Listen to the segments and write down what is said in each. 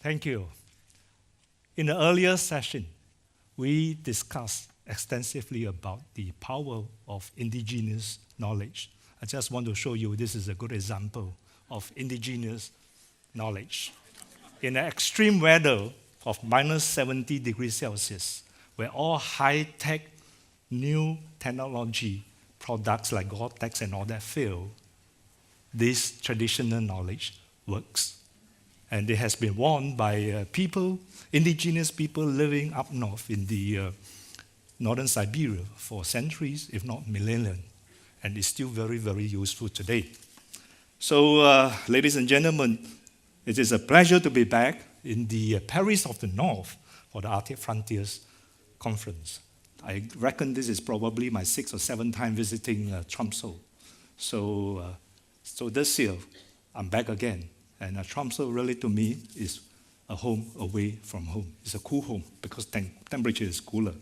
Thank you. In the earlier session, we discussed extensively about the power of indigenous knowledge. I just want to show you this is a good example of indigenous knowledge. In the extreme weather of minus 70 degrees Celsius, where all high-tech, new technology products like Gore-Tex and all that fail, this traditional knowledge works. And it has been worn by indigenous people living up north in the northern Siberia for centuries, if not millennia, and it's still very, very useful today. So, ladies and gentlemen, it is a pleasure to be back in the Paris of the North for the Arctic Frontiers Conference. I reckon this is probably my 6th or 7th time visiting Tromsø. So this year, I'm back again. And Tromsø really, to me, is a home away from home. It's a cool home because temperature is cooler.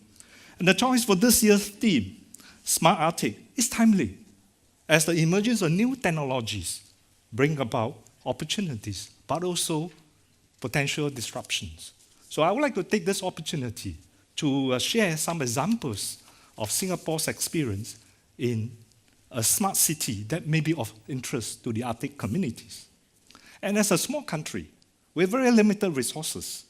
And the choice for this year's theme, Smart Arctic, is timely, as the emergence of new technologies bring about opportunities, but also potential disruptions. So I would like to take this opportunity to share some examples of Singapore's experience in a smart city that may be of interest to the Arctic communities. And as a small country, with very limited resources,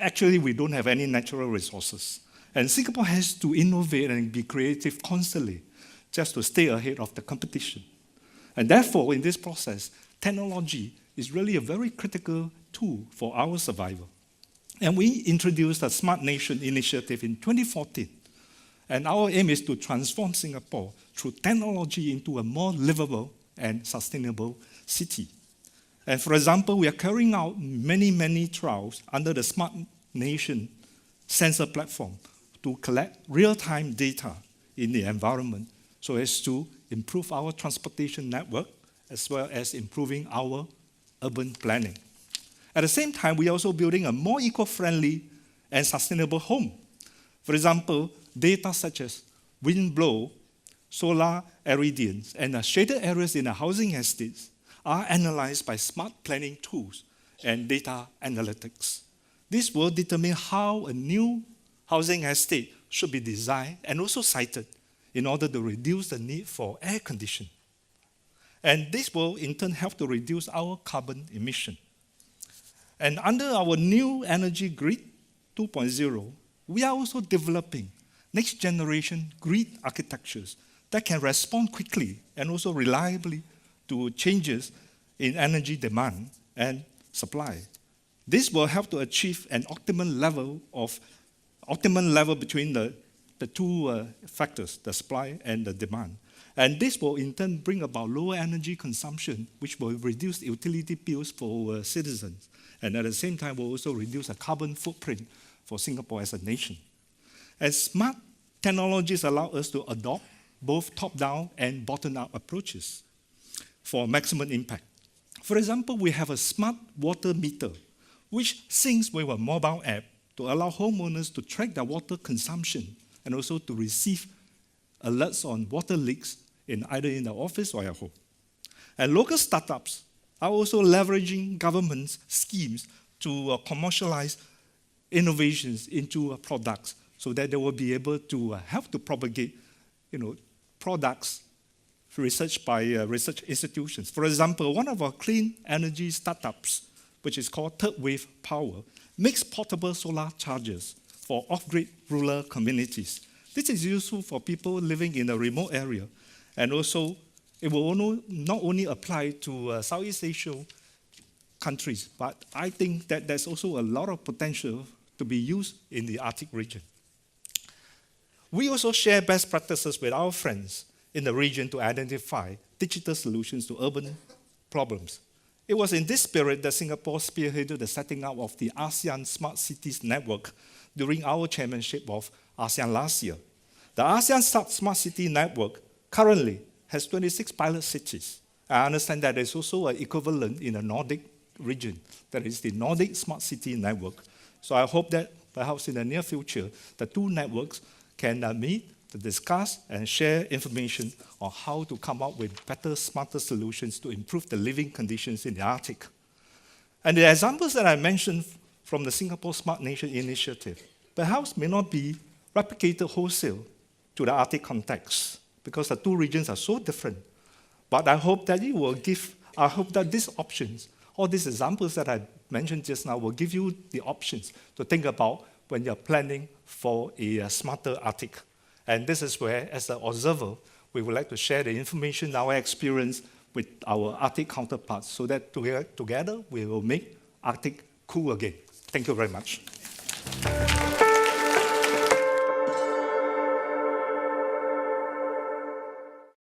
actually we don't have any natural resources. And Singapore has to innovate and be creative constantly just to stay ahead of the competition. And therefore, in this process, technology is really a very critical tool for our survival. And we introduced a Smart Nation initiative in 2014. And our aim is to transform Singapore through technology into a more livable and sustainable city. And for example, we are carrying out many, many trials under the Smart Nation sensor platform to collect real-time data in the environment so as to improve our transportation network as well as improving our urban planning. At the same time, we are also building a more eco-friendly and sustainable home. For example, data such as wind blow, solar irradiance, and shaded areas in the housing estates are analyzed by smart planning tools and data analytics. This will determine how a new housing estate should be designed and also sited in order to reduce the need for air conditioning. And this will in turn help to reduce our carbon emission. And under our new energy grid 2.0, we are also developing next generation grid architectures that can respond quickly and also reliably to changes in energy demand and supply. This will help to achieve an optimal level between the two factors, the supply and the demand. And this will in turn bring about lower energy consumption, which will reduce utility bills for citizens. And at the same time, will also reduce the carbon footprint for Singapore as a nation. And smart technologies allow us to adopt both top-down and bottom-up approaches for maximum impact. For example, we have a smart water meter, which syncs with a mobile app to allow homeowners to track their water consumption and also to receive alerts on water leaks either in the office or at home. And local startups are also leveraging government schemes to commercialize innovations into products so that they will be able to help to propagate products researched by research institutions. For example, one of our clean energy startups, which is called Third Wave Power, makes portable solar chargers for off-grid rural communities. This is useful for people living in a remote area, and also it will not only apply to Southeast Asian countries, but I think that there's also a lot of potential to be used in the Arctic region. We also share best practices with our friends in the region to identify digital solutions to urban problems. It was in this spirit that Singapore spearheaded the setting up of the ASEAN Smart Cities Network during our chairmanship of ASEAN last year. The ASEAN Smart City Network currently has 26 pilot cities. I understand that there's also an equivalent in the Nordic region, that is the Nordic Smart City Network. So I hope that perhaps in the near future, the two networks can meet to discuss and share information on how to come up with better, smarter solutions to improve the living conditions in the Arctic. And the examples that I mentioned from the Singapore Smart Nation Initiative perhaps may not be replicated wholesale to the Arctic context because the two regions are so different. But I hope that these options, all these examples that I mentioned just now, will give you the options to think about when you're planning for a smarter Arctic. And this is where, as an observer, we would like to share the information, our experience with our Arctic counterparts so that together we will make Arctic cool again. Thank you very much.